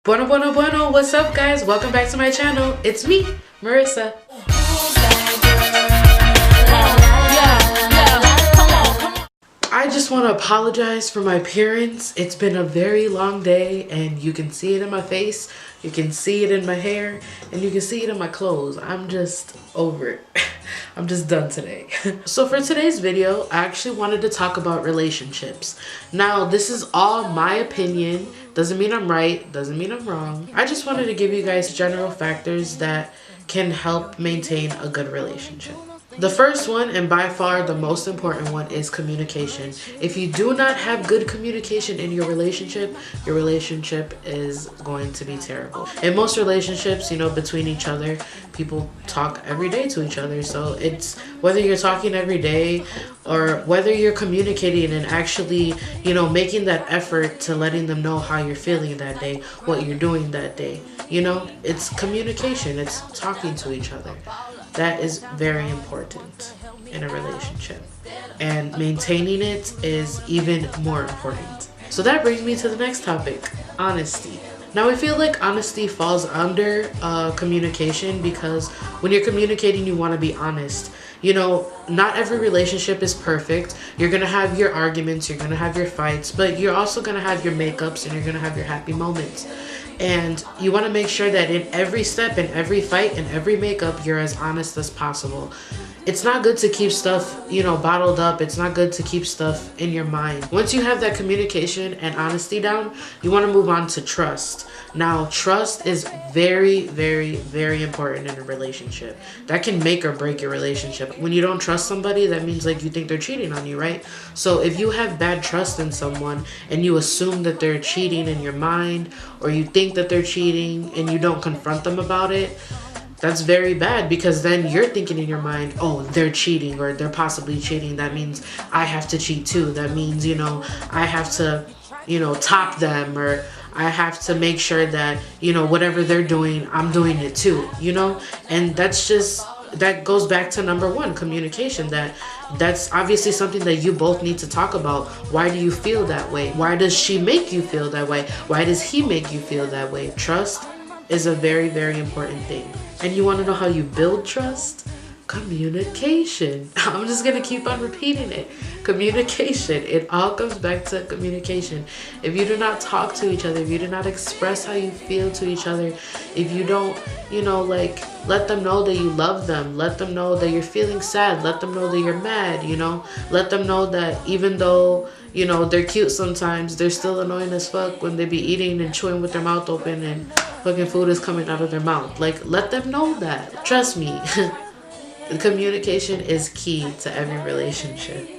Bueno, what's up guys? Welcome back to my channel. It's me, Marissa. I just want to apologize for my appearance. It's been a very long day and you can see it in my face, you can see it in my hair, and you can see it in my clothes. I'm just over it. I'm just done today. So for today's video, I actually wanted to talk about relationships. Now, this is all my opinion. Doesn't mean I'm right, doesn't mean I'm wrong. I just wanted to give you guys general factors that can help maintain a good relationship. The first one, and by far the most important one, is communication. If you do not have good communication in your relationship is going to be terrible. In most relationships, you know, between each other, people talk every day to each other. So it's whether you're talking every day or whether you're communicating and actually, you know, making that effort to letting them know how you're feeling that day, what you're doing that day. You know, it's communication, it's talking to each other. That is very important in a relationship, and maintaining it is even more important. So that brings me to the next topic, honesty. Now, I feel like honesty falls under communication, because when you're communicating, you want to be honest. You know, not every relationship is perfect. You're going to have your arguments, you're going to have your fights, but you're also going to have your makeups and you're going to have your happy moments. And you want to make sure that in every step, in every fight, in every makeup, you're as honest as possible. It's not good to keep stuff, you know, bottled up. It's not good to keep stuff in your mind. Once you have that communication and honesty down, you want to move on to trust. Now, trust is very, very, very important in a relationship. That can make or break your relationship. When you don't trust somebody, that means like you think they're cheating on you, right? So if you have bad trust in someone and you assume that they're cheating in your mind, or you think that they're cheating and you don't confront them about it, that's very bad, because then you're thinking in your mind, oh, they're cheating or they're possibly cheating. That means I have to cheat too. That means, you know, I have to, you know, top them, or I have to make sure that, you know, whatever they're doing, I'm doing it too, you know? And that's just, that goes back to number one, communication. That's obviously something that you both need to talk about. Why do you feel that way? Why does she make you feel that way? Why does he make you feel that way? Trust is a very, very important thing. And you want to know how you build trust? Communication. I'm just going to keep on repeating it. Communication. It all comes back to communication. If you do not talk to each other, if you do not express how you feel to each other, if you don't, you know, like, let them know that you love them, let them know that you're feeling sad, let them know that you're mad, you know, let them know that even though, you know, they're cute sometimes, they're still annoying as fuck when they be eating and chewing with their mouth open and fucking food is coming out of their mouth. Like, let them know that. Trust me. Communication is key to every relationship.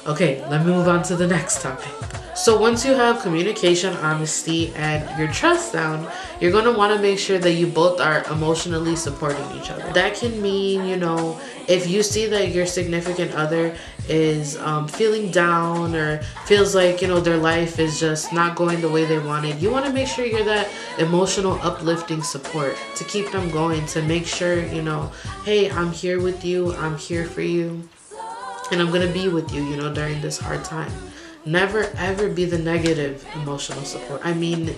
Okay, let me move on to the next topic. So once you have communication, honesty, and your trust down, you're going to want to make sure that you both are emotionally supporting each other. That can mean, you know, if you see that your significant other is feeling down or feels like, you know, their life is just not going the way they wanted, you want to make sure you're that emotional uplifting support to keep them going, to make sure, you know, hey, I'm here with you, I'm here for you, and I'm going to be with you, you know, during this hard time. Never ever be the negative emotional support. I mean,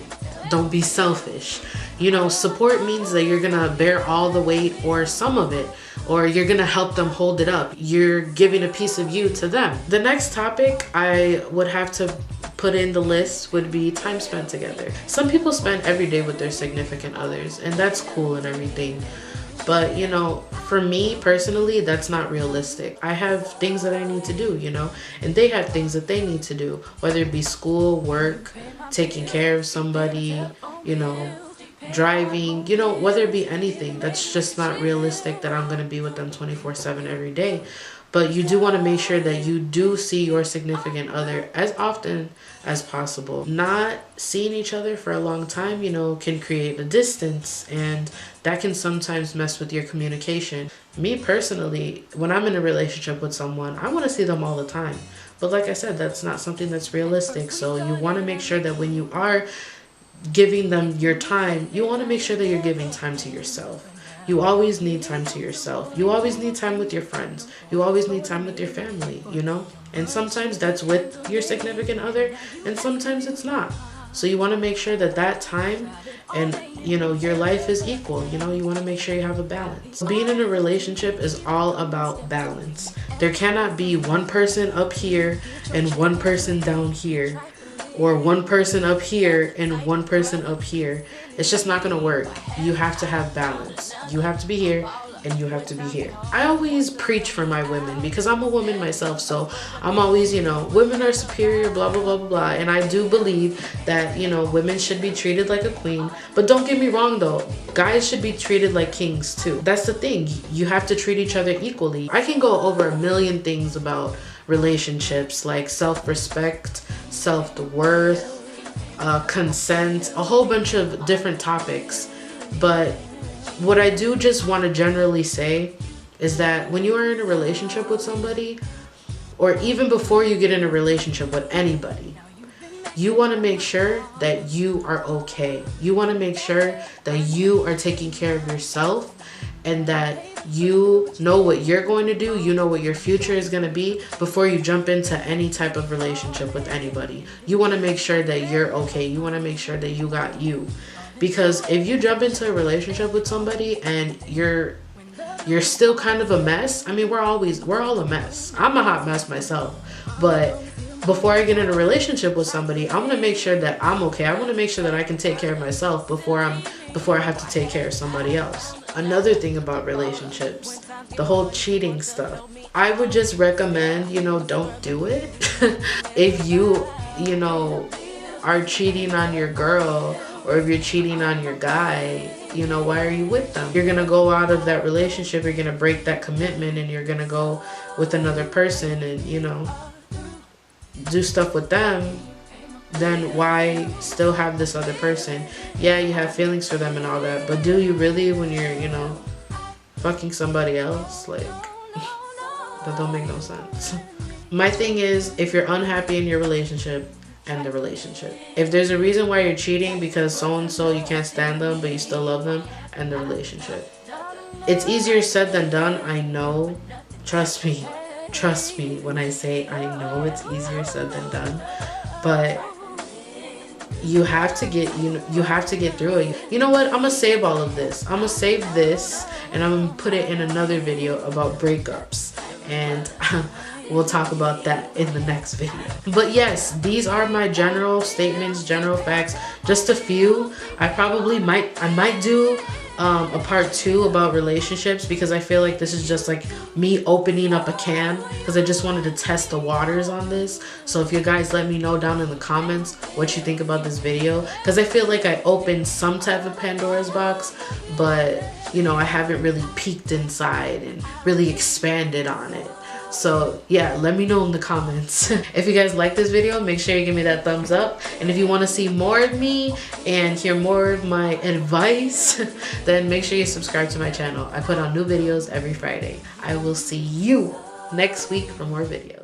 don't be selfish. You know, support means that you're gonna bear all the weight or some of it, or you're gonna help them hold it up. You're giving a piece of you to them. The next topic I would have to put in the list would be time spent together. Some people spend every day with their significant others, and that's cool and everything. But, you know, for me personally, that's not realistic. I have things that I need to do, you know, and they have things that they need to do, whether it be school, work, taking care of somebody, you know, driving, you know, whether it be anything. That's just not realistic that I'm going to be with them 24/7 every day. But you do want to make sure that you do see your significant other as often as possible. Not seeing each other for a long time, you know, can create a distance, and that can sometimes mess with your communication. Me personally, when I'm in a relationship with someone, I want to see them all the time. But like I said, that's not something that's realistic. So you want to make sure that when you are giving them your time, you want to make sure that you're giving time to yourself. You always need time to yourself. You always need time with your friends. You always need time with your family, you know? And sometimes that's with your significant other, and sometimes it's not. So you want to make sure that that time and, you know, your life is equal. You know, you want to make sure you have a balance. Being in a relationship is all about balance. There cannot be one person up here and one person down here, or one person up here and one person up here. It's just not gonna work. You have to have balance. You have to be here and you have to be here. I always preach for my women because I'm a woman myself, so I'm always, you know, women are superior, blah, blah, blah, blah, blah. And I do believe that, you know, women should be treated like a queen. But don't get me wrong though, guys should be treated like kings too. That's the thing. You have to treat each other equally. I can go over a million things about relationships, like self-respect, self-worth, consent, a whole bunch of different topics. But what I do just want to generally say is that when you are in a relationship with somebody, or even before you get in a relationship with anybody, you want to make sure that you are okay. You want to make sure that you are taking care of yourself and that you know what you're going to do, you know what your future is going to be before you jump into any type of relationship with anybody. You want to make sure that you're okay. You want to make sure that you got you. Because if you jump into a relationship with somebody and you're still kind of a mess, I mean, we're all a mess. I'm a hot mess myself. But before I get in a relationship with somebody, I want to make sure that I'm okay. I want to make sure that I can take care of myself before I have to take care of somebody else. Another thing about relationships, the whole cheating stuff. I would just recommend, you know, don't do it. If you know, are cheating on your girl, or if you're cheating on your guy, you know, why are you with them? You're gonna go out of that relationship, you're gonna break that commitment, and you're gonna go with another person and, you know, do stuff with them. Then why still have this other person? Yeah, you have feelings for them and all that, but do you really when you're, you know, fucking somebody else? Like, that don't make no sense. My thing is, if you're unhappy in your relationship, end the relationship. If there's a reason why you're cheating because so-and-so you can't stand them but you still love them, end the relationship. It's easier said than done, I know. Trust me when I say I know it's easier said than done. But you have to get through it. You know what? I'm gonna save all of this. I'm gonna save this and I'm gonna put it in another video about breakups. And we'll talk about that in the next video. But yes, these are my general statements, general facts, just a few. I might do a part 2 about relationships because I feel like this is just like me opening up a can because I just wanted to test the waters on this. So if you guys let me know down in the comments what you think about this video, because I feel like I opened some type of Pandora's box, but you know, I haven't really peeked inside and really expanded on it. So yeah, let me know in the comments. If you guys like this video, make sure you give me that thumbs up. And if you want to see more of me and hear more of my advice, then make sure you subscribe to my channel. I put out new videos every Friday. I will see you next week for more videos.